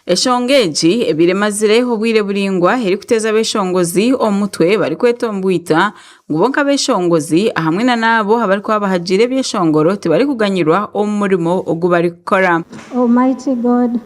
Eshongeji ebiremazire obwire buringwa eri kuteza abeshongozi omutwe bari kwetombwita ngo bonka beshongozi hamwe na nabo abari kwabahagire byeshongoro tibari kuganyirwa omurimo ogubari gukora. Almighty God,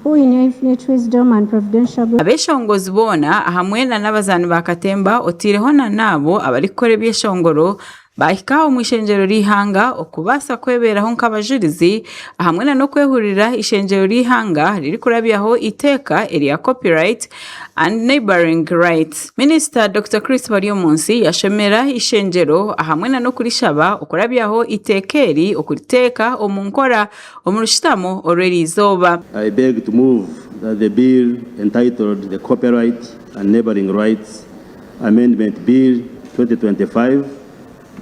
who in your infinite wisdom and providential abeshongozi bona hamwe na nabazani bakatemba otireho na nabo abari gukora byeshongoro bahikaho mu ishenjero rihanga okubasa kweberaho nk'abajurizi hamwe na no kwehurira ishenjero rihanga riri kurabyaho iteka area copyright and neighboring rights. Minister Dr. Chris Baryomunsi yashomera ishenjero hamwe na no kurishaba okurabyaho itekeri okuriteka omunkora omurushitamo already izoba. I beg to move that the bill entitled the Copyright and Neighboring Rights Amendment Bill 2025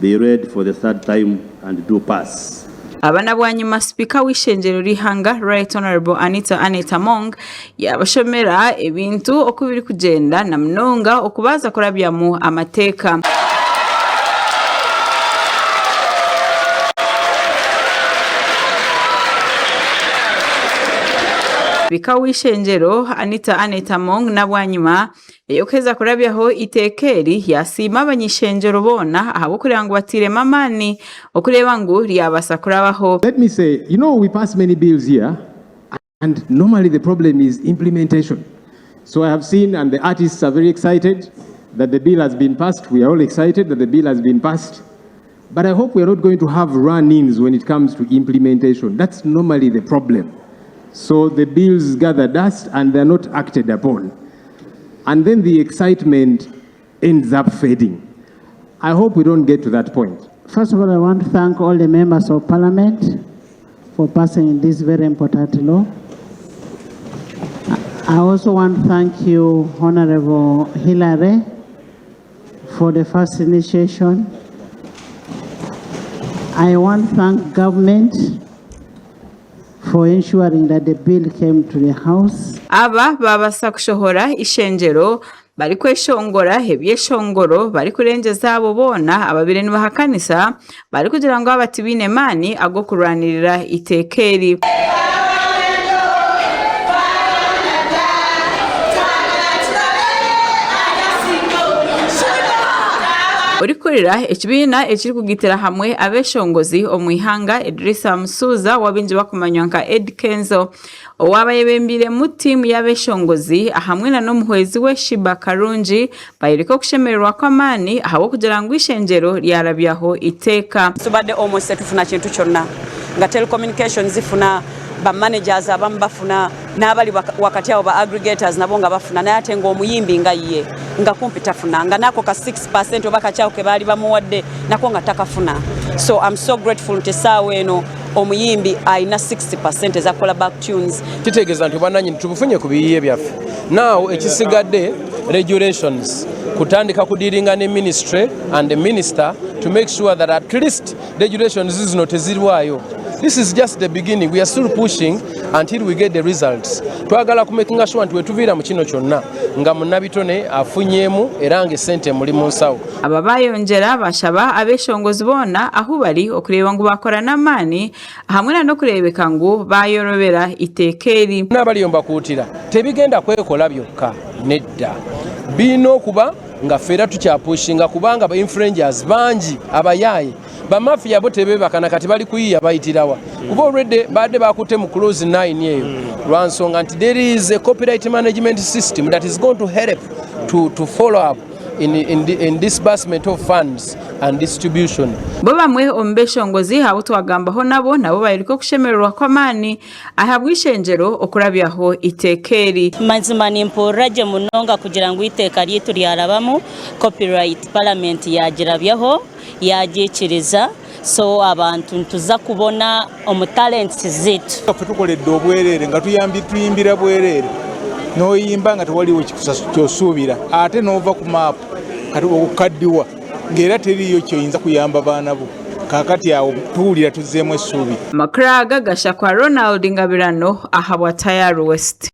be read for the third time and do pass. Abana bwanyuma speaker w'ishenjero rihanga Right Honorable Anita Mong yabashomera ebintu okubiri kugenda na mnonga okubaza kurabyamu amateka. Speaker w'ishenjero Anita Mong na bwanyuma eyokeza kurabyaho itekeri yasima abanyishenjero bona ahabo kugira ngo batire mamani okureba ngo ryabasa kurabaho. Let me say, we pass many bills here and normally the problem is implementation. So I have seen, and the artists are very excited that the bill has been passed. We are all excited that the bill has been passed. But I hope we are not going to have run-ins when it comes to implementation. That's normally the problem. So the bills gather dust and they're not acted upon. And then the excitement ends up fading. I hope we don't get to that point. First of all, I want to thank all the members of Parliament for passing this very important law. I also want to thank you, Honorable Hillary, for the first initiation. I want to thank government for ensuring that the bill came to the House. Aba babasa kushohora ishenjero bari kweshongora hebyeshongoro bari kurengeza abo bona ababire nibahakanisa bari kugira ngo abatibine mani ago kuranirira itekeri. Urikurira ekibina ekiri kugitera hamwe abeshongozi omwihanga Idrissa Musuza wabinje bakumanywanka Ed Kenzo owabayebembire mu team y'abeshongozi hamwe na nomuhwezi we Shiba Karungi bayiriko kushemererwa kwamani aho kugira ngo ishenjero lyarabyaho iteka. Subade almost setufuna kintu kyonna nga telecommunications zifuna ba managers abamu bafuna n'abali wakati abo ba aggregators nabo nga bafuna naye ate ng'omuyimbi nga ye nga kumpi tafuna nga nako ka 6% obaka kyao ke bali bamuwadde nako nga takafuna. So I'm so grateful to sawe eno omuyimbi aina 60% za kola back tunes. Kitegeeza nti bananyini tubufunye ku biyiye byaffe. Now ekisigadde regulations kutandika kudiringa ne ministry and the minister to make sure that at least regulations zino tezirwayo. This is just the beginning. We are still pushing until we get the results. Twagala kumekinga sure nti wetuvira mu kino kyonna nga munnabitone afunyemu era nga sente muli mu nsawo. Ababayonjera bashaba abeshongozi bona aho bari okureba ngo bakora namani hamwe no kurebeka ngo bayorobera itekeri. N'abaliyomba kuutira tebigenda kwekola byokka nedda. Bino kuba nga fera tukyapushinga kubanga ba influencers banji abayaye bamafia bo tebebakana kati bali kuyiya bayitirawa kuba already badde bakute mu close 9 eyo lwansonga nti there is a copyright management system that is going to help to follow up in disbursement of funds and distribution. Bo bamwe ombeshongozi habo twagambaho nabo bayiriko kushemererwa kwamani ahabwishenjero okurabyaho itekeri. Mazima nimporaje munonga kugira ngo iteka lyetu lyarabamu copyright parliament yagirabyaho yagikiriza so abantu ntuza kubona omutalents zetu tukoledde obwerere nga tuyimbira bwerere noyimba nga tewaliwo kyosuubira ate nova ku map kati okukaddiwa ng'era teriyo kyoyinza kuyamba baana bo kakati awo tuwulira tuzzeemu essuubi. Makraga gasha kwa Ronald Ngabirano ahabwa Tayari West.